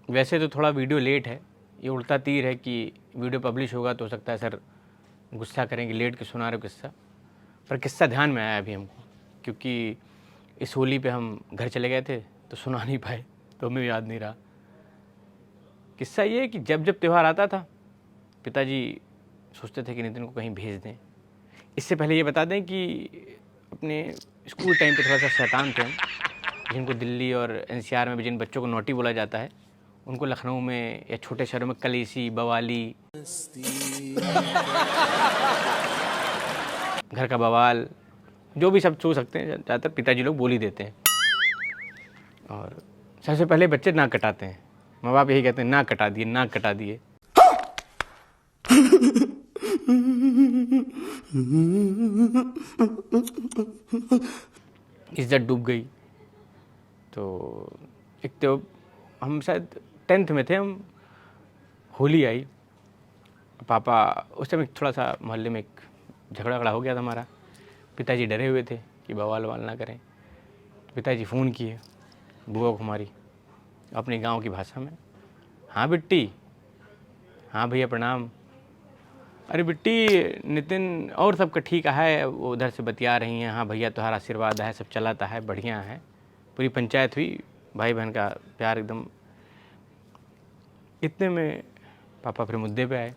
वैसे तो थोड़ा वीडियो लेट है, ये उल्टा तीर है कि वीडियो पब्लिश होगा तो हो सकता है सर गुस्सा करेंगे, लेट के सुना रहे हो किस्सा। पर किस्सा ध्यान में आया अभी हमको, क्योंकि इस होली पे हम घर चले गए थे तो सुना नहीं पाए, तो हमें याद नहीं रहा। किस्सा ये है कि जब जब त्यौहार आता था पिताजी सोचते थे कि नितिन को कहीं भेज दें। इससे पहले ये बता दें कि अपने स्कूल टाइम पे थोड़ा सा शैतान थे हम, जिनको दिल्ली और एनसीआर में भी जिन बच्चों को नोटी बोला जाता है, उनको लखनऊ में या छोटे शहरों में कलेसी, बवाली, घर का बवाल, जो भी सब सोच सकते हैं, ज़्यादातर पिताजी लोग बोल ही देते हैं। और सबसे पहले बच्चे नाक कटाते हैं, माँ बाप यही कहते हैं नाक कटा दिए, नाक कटा दिए। इज्जत डूब गई। तो एक तो हम शायद 10th में थे हम, होली आई, पापा उस टाइम थोड़ा सा मोहल्ले में एक झगड़ा हो गया था हमारा। पिताजी डरे हुए थे कि बवाल ववाल ना करें, तो पिताजी फ़ोन किए बुआ को हमारी अपने गांव की भाषा में। हाँ बिट्टी, हाँ भैया प्रणाम। अरे बिट्टी, नितिन और सबका ठीक है, वो उधर से बतिया रही हैं। हाँ भैया तुम्हारा आशीर्वाद है, सब चलाता है, बढ़िया है। पूरी पंचायत हुई, भाई बहन का प्यार एकदम। इतने में पापा फिर मुद्दे पे आए।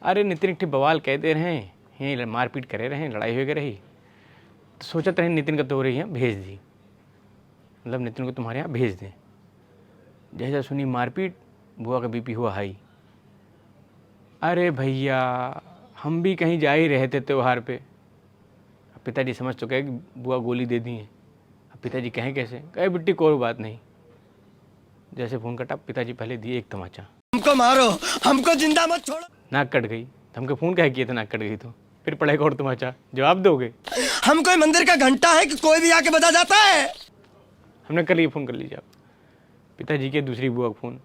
अरे नितिन एक बवाल कह दे रहे हैं, यहीं मारपीट करे रहे, लड़ाई हो रही, तो सोचते रहे नितिन का तो हो रही है भेज दी, मतलब नितिन को तुम्हारे यहाँ भेज दें। जैसा सुनी मारपीट, बुआ का बीपी हुआ हाई। अरे भैया हम भी कहीं जा ही रहे थे त्यौहार पे। अब पिताजी समझ चुके हैं कि बुआ गोली दे दी है। अब पिताजी कहें कैसे, कहे बिट्टी कोई बात नहीं। जैसे फ़ोन कटा, पिताजी पहले दिए एक तमाचा, हमको मारो, हमको जिंदा मत छोड़ो। नाक कट गई। हमको फ़ोन कहे किए थे नाक कट गई तो फिर पड़ेगा और तमाचा, जवाब दोगे? हम कोई मंदिर का घंटा है कि कोई भी आके बजा जाता है? हमने कर लिए, फ़ोन कर लीजिए आप। पिताजी के दूसरी बुआ को फ़ोन।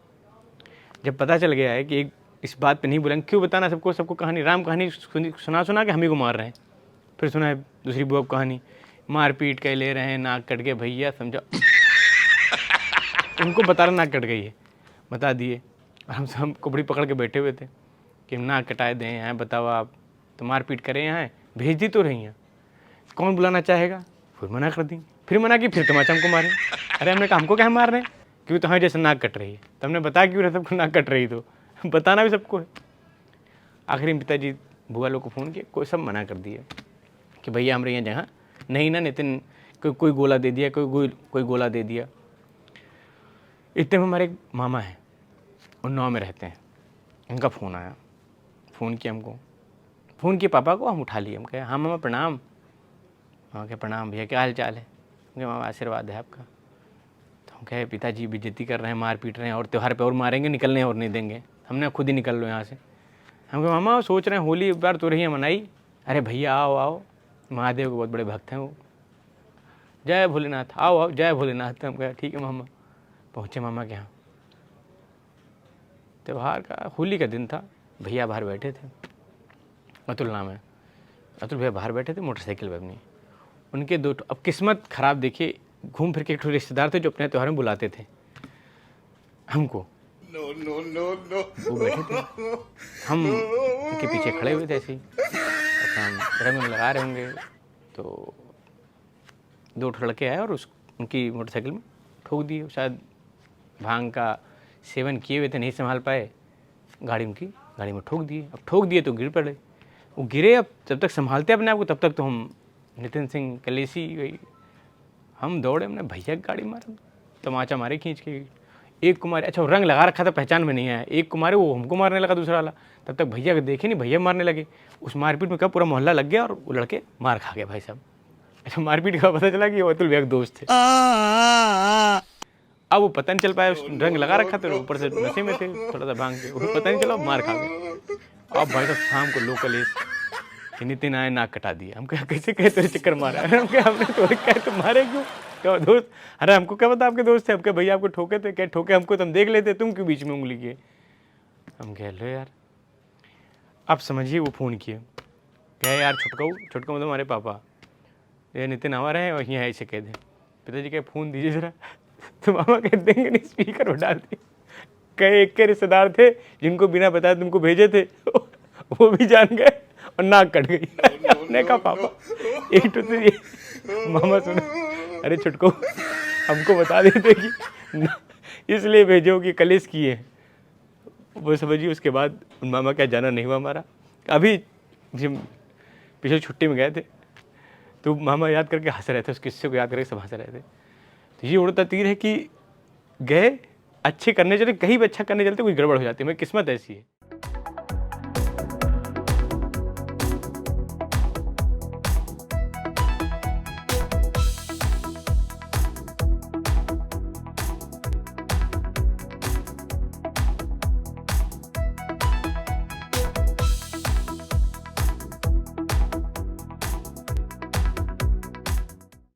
जब पता चल गया है कि एक इस बात पे नहीं बोलेंगे, क्यों बताना सबको कहानी, राम कहानी सुना के हम ही को मार रहे हैं। फिर सुना है दूसरी बुआ की कहानी, मारपीट के ले रहे हैं, नाक कट गए भैया समझो। उनको बता रहा नाक कट गई है, बता दिए। और हम कुबड़ी पकड़ के बैठे हुए थे कि नाक कटाए दें हैं, बताओ आप तो मारपीट करें यहाँ, भेज दी तो रही हैं, कौन बुलाना चाहेगा। फिर मना कर दी, फिर मना की, फिर तमाचा हमको मारे। अरे हमने कहा हमको क्या मार रहे हैं, क्योंकि तुम्हारे जैसे नाक कट रही है। तो हमने बताया क्यों रहा सबको नाक कट रही, तो बताना भी सबको है। आखिरी में पिताजी बुआ लोग को फ़ोन किया, कोई सब मना कर दिए कि भैया हमारे यहाँ जगह नहीं ना, नितिन कोई गोला दे दिया, कोई गोला दे दिया। इतने में हमारे एक मामा हैं, उन्नाव में रहते हैं, उनका फ़ोन आया। फ़ोन किया हमको, फ़ोन किया पापा को, हम उठा लिए। हम कहे हाँ मामा प्रणाम। हाँ क्या प्रणाम भैया, क्या हाल चाल है? उनके मामा आशीर्वाद है आपका। तो हम कहे पिताजी बेइज्जती कर रहे हैं, मार पीट रहे हैं, और त्यौहार पे और मारेंगे, निकलने और नहीं देंगे, हमने खुद ही निकल लो यहाँ से। हम कहे मामा सोच रहे हैं होली एक बार तो रही है मनाई। अरे भैया आओ आओ, महादेव के बहुत बड़े भक्त हैं वो, जय भोलेनाथ, आओ आओ जय भोलेनाथ। हम कहे ठीक है मामा। पहुँचे मामा के यहाँ, त्यौहार का होली का दिन था। भैया बाहर बैठे थे, अतुल नाम है, अतुल भैया बाहर बैठे थे मोटरसाइकिल पर अपनी। उनके दो, अब किस्मत ख़राब देखिए, घूम फिर के एक रिश्तेदार थे जो अपने त्यौहार में बुलाते थे हमको। नो नो नो नो, वो बैठे थे, हम उनके पीछे खड़े हुए थे ऐसे ही, अपना रंग लगा रहे होंगे। तो दो लड़के आए और उनकी मोटरसाइकिल में ठोक दिए। शायद भांग का सेवन किए हुए थे, नहीं संभाल पाए, गाड़ी उनकी गाड़ी में ठोक दिए। अब ठोक दिए तो गिर पड़े, वो गिरे। अब जब तक संभालते अपने आप को, तब तक तो हम नितिन सिंह कलेसी गई, हम दौड़े, हमने भैया की गाड़ी मारा, तमाचा मारे खींच के। एक को मारे, अच्छा वो रंग लगा रखा था, पहचान में नहीं आया। एक को मारे, वो हमको मारने लगा दूसरा वाला। तब तक भैया को देखे नहीं, भैया मारने लगे। उस मारपीट में क्या पूरा मोहल्ला लग गया और वो लड़के मार खा गए भाई साहब। अच्छा मारपीट का पता चला कि वो अतुल भैया के दोस्त थे। अब वो पता नहीं चल पाया, रंग लगा रखा था, ऊपर से नशे में थे थोड़ा सा भांग के, वो पता नहीं चला, मार खा गए। अब भाई साहब शाम को लोकल कि नितिन आए नाक कटा दिया। हम कहे कैसे कहे तेरे चक्कर मारा है? हम कहे हमने तो कहे तुम मारे क्यों, तो दोस्त। अरे हमको क्या पता आपके दोस्त थे? हम कहे भैया आपको ठोके थे, क्या ठोके हमको, तुम देख लेते, तुम क्यों बीच में उंगली किए? हम कह लो यार, आप समझिए वो फ़ोन किए, कहे यार छुटकाऊ तो हमारे पापा, ये नितिन हमारे हैं और यहाँ ऐसे कह दे। पिताजी कहे फ़ोन दीजिए ज़रा। तो मामा कह देंगे नहीं, स्पीकर पर डाल दिए। कई एक के रिश्तेदार थे जिनको बिना बताए तुमको भेजे थे, वो भी जान गए और नाक कट गई। हमने कहा पापा एक तो ये मामा सुनो, अरे छुटको हमको बता देते कि इसलिए भेजो कि कलेश किए हैं। वो समझिए उसके बाद उन मामा क्या जाना नहीं हुआ हमारा। अभी जब पिछले छुट्टी में गए थे तो मामा याद करके हंस रहे थे, उस किस्से को याद करके सब हंस रहे थे। तो ये उड़ता तीर है कि गए अच्छे करने चले, कहीं भी अच्छा करने चलते कोई गड़बड़ हो जाती है। मेरी किस्मत ऐसी है।